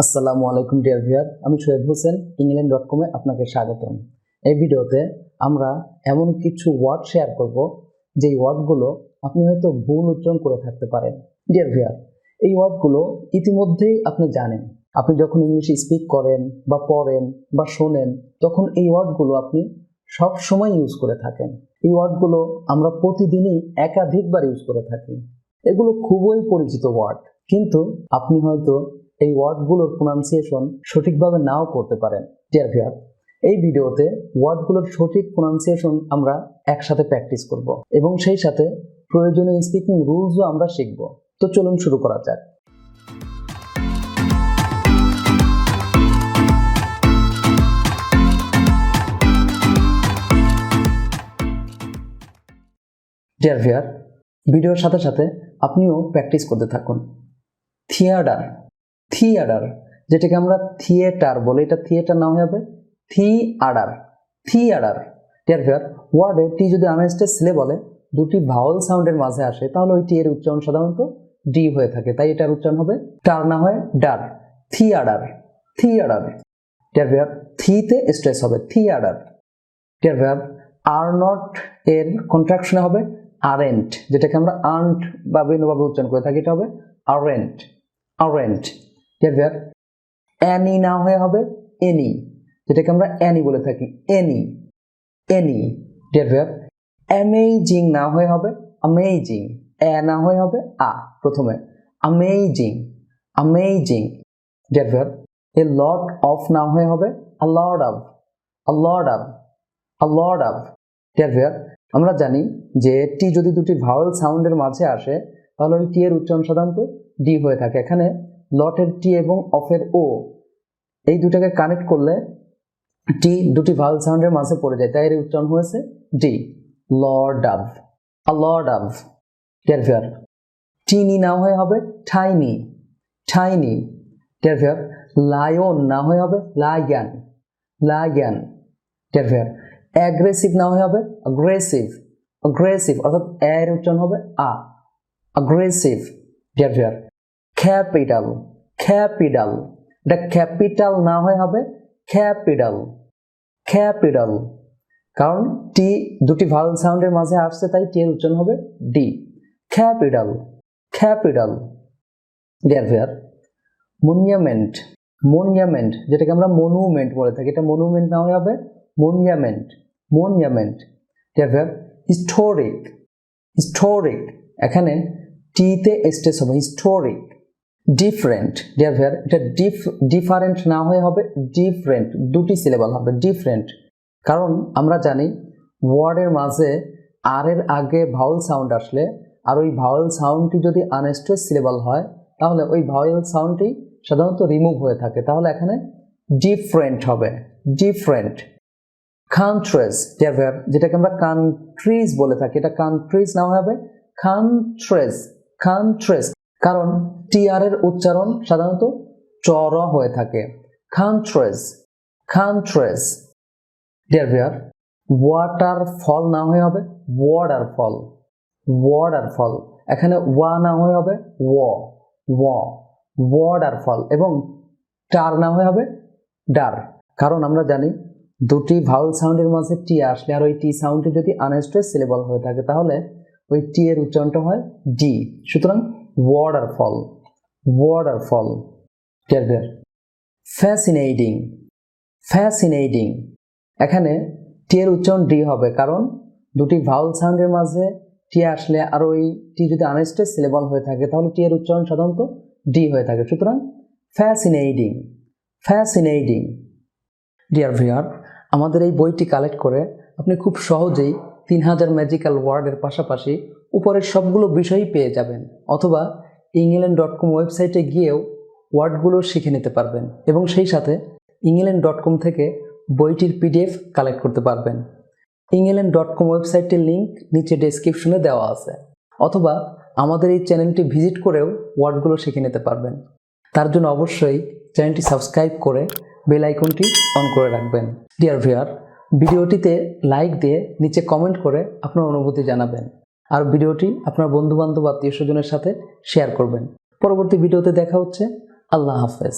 আসসালামু আলাইকুম dear viewer, আমি শোয়েব হোসেন, england.com-এ আপনাকে স্বাগতম। এই ভিডিওতে আমরা এমন কিছু ওয়ার্ড শেয়ার করব যেই ওয়ার্ডগুলো আপনি হয়তো ভুল উচ্চারণ করে থাকতে পারেন। ডিয়ার ভিউয়ার, এই ওয়ার্ডগুলো ইতিমধ্যেই আপনি জানেন। আপনি যখন ইংলিশ স্পিক করেন বা পড়েন বা শোনেন, তখন এই ওয়ার্ডগুলো আপনি সব সময় ইউজ করে থাকেন। এই ওয়ার্ডগুলো আমরা প্রতিদিনই একাধিকবার ইউজ করে থাকি। এগুলো খুবই পরিচিত ওয়ার্ড, কিন্তু আপনি হয়তো এই ওয়ার্ডগুলোর প্রোনাউন্সিয়েশন সঠিকভাবে নাও করতে পারেন। ডিয়ার ভিউয়ার, এই ভিডিওতে ওয়ার্ডগুলোর সঠিক প্রোনাউন্সিয়েশন আমরা একসাথে প্র্যাকটিস করব এবং সেই সাথে প্রয়োজনীয় স্পিকিং রুলসও আমরা শিখব। তো চলুন শুরু করা যাক। ডিয়ার ভিউয়ার, ভিডিওর সাথে সাথে আপনিও প্র্যাকটিস করতে থাকুন। থিয়েটার, থিয়েটার, যেটাকে আমরা থিয়েটার বলি, এটা থিয়েটার না হয়ে হবে থিয়েটার, থিয়েটার। ডিয়ার ভিউয়ার, ওয়ার্ডে টি যদি আনস্টেড সিলে বলে দুটি ভাওয়াল সাউন্ডের মাঝে আসে, তাহলে ওই টি এর উচ্চারণ সাধারণত ডি হয়ে থাকে, তাই এটার উচ্চারণ হবে টার না হয় ডার। Theatre, theatre. ডিয়ার ভিউয়ার, থিতে স্ট্রেস হবে থিয়েটার। ডিয়ার ভিউয়ার, আর নট এর কন্ট্রাকশনে হবে আরেন্ট, যেটাকে আমরা আর্নড বা ভিন্নভাবে উচ্চারণ করে থাকি, এটা হবে aren't, aren't. Dear viewer, any না হয়ে হবে এনি, যেটাকে আমরা অ্যানি বলে থাকি, any, any. Dear viewer, amazing না হয়ে হবে অ্যামেজিং, এ না হয়ে হবে আ প্রথমে, amazing, amazing. Dear viewer, a lot of না হয়ে হবে a lot of, a lot of, a lot of. Deer ভিউয়ার, আমরা জানি যে টি যদি দুটি ভাওয়েল সাউন্ডের মাঝে আসে, তাহলে ওই টি এর উচ্চারণ সাধারণত ডি হয়ে থাকে। এখানে লটের টি এবং অফের ও, এই দুটাকে কানেক্ট করলে টি দুটি ভাওয়েল সাউন্ডের মাঝে পড়ে যায়, তাই এর উচ্চারণ হয়েছে the, lord of, a lord of. Deer viewer, tiny না হয়ে হবে tiny, tiny. Dear viewer, lion না হয়ে হবে lion, lion. Dear viewer, aggressive না হয়ে হবে অ্যাগ্রেসিভ, অ্যাগ্রেসিভ, অর্থাৎ এর উচ্চারণ হবে আ, aggressive. Dear viewer, capital, capital, এটা ক্যাপিটাল না হয়ে হবে ক্যাপিটাল, ক্যাপিটাল। কারণ টি দুটি ভাওয়েল সাউন্ডের মাঝে আসছে, তাই টি এর উচ্চারণ হবে D, capital, capital. Dear viewer, monument, monument, যেটাকে আমরা মনুমেন্ট বলে থাকি, এটা মনুমেন্ট না হয়ে হবে monument, monument. Dear viewer, historic, historic, এখানে টিতে স্ট্রেস হবে হিস্টোরিক। ডিফারেন্ট, ডিয়ার ভিউয়ার, এটা ডিফারেন্ট না হয়ে হবে ডিফারেন্ট, দুটি সিলেবল হবে ডিফারেন্ট। কারণ আমরা জানি ওয়ার্ডের মাঝে আর এর আগে ভাওয়েল সাউন্ড আসলে আর ওই ভাওয়েল সাউন্ডটি যদি আনস্ট্রেস সিলেবল হয়, তাহলে ওই ভাওয়েল সাউন্ডটি সাধারণত রিমুভ হয়ে থাকে, তাহলে এখানে ডিফারেন্ট হবে ডিফারেন্ট। কান্ট্রিজ, ডিয়ার ভিউয়ার, যেটাকে আমরা কান্ট্রিজ বলে থাকি, এটা কান্ট্রিজ না হবে কান্ট্রিজ, কান্ট্রিজ। কারণ টিআর এর উচ্চারণ সাধারণত চর হয়ে থাকে, countries, countries. Dear viewer, waterfall না হয়ে হবে ওয়াটারফল, ওয়াটারফল। এখানে ওয়া না হয়ে হবে ওয়াটারফল, এবং টার না হয়ে হবে ডার। কারণ আমরা জানি দুটি ভাওয়েল সাউন্ডের মাঝে টি আসলে আর ওই টি সাউন্ডটি যদি আনস্ট্রেস সিলেবল হয়ে থাকে, তাহলে ওই টি এর উচ্চারণটা হয় ডি, সুতরাং waterfall, waterfall. Dear viewer, fascinating, fascinating, এখানে টি এর উচ্চারণ ডি হবে, কারণ দুটি ভাওয়েল সাউন্ডের মাঝে টি আসলে আর ওই টি যদি আনস্ট্রেস সিলেবল হয়ে থাকে, তাহলে টি এর উচ্চারণ সাধারণত ডি হয়ে থাকে, সুতরাং ফ্যাসিনেটিং, ফ্যাসিনেটিং। ডিয়ার ভিউয়ার, আমাদের এই বইটি কালেক্ট করে আপনি খুব সহজেই 3000 ম্যাজিক্যাল ওয়ার্ডের পাশাপাশি উপরের সবগুলো বিষয়ই পেয়ে যাবেন, অথবা england.com ওয়েবসাইটে গিয়েও ওয়ার্ডগুলো শিখে নিতে পারবেন এবং সেই সাথে england.com থেকে বইটির PDF কালেক্ট করতে পারবেন। england.com ওয়েবসাইটের লিঙ্ক নিচে ডেসক্রিপশনে দেওয়া আছে, অথবা আমাদের এই চ্যানেলটি ভিজিট করেও ওয়ার্ডগুলো শিখে নিতে পারবেন। তার জন্য অবশ্যই চ্যানেলটি সাবস্ক্রাইব করে বেল আইকনটি অন করে রাখবেন। ডিয়ার ভিউয়ার, ভিডিওটিতে লাইক দিয়ে নিচে কমেন্ট করে আপনার অনুভূতি জানাবেন, আর ভিডিওটি আপনার বন্ধুবান্ধব আত্মীয় স্বজনের সাথে শেয়ার করবেন। পরবর্তী ভিডিওতে দেখা হচ্ছে। আল্লাহ হাফেজ।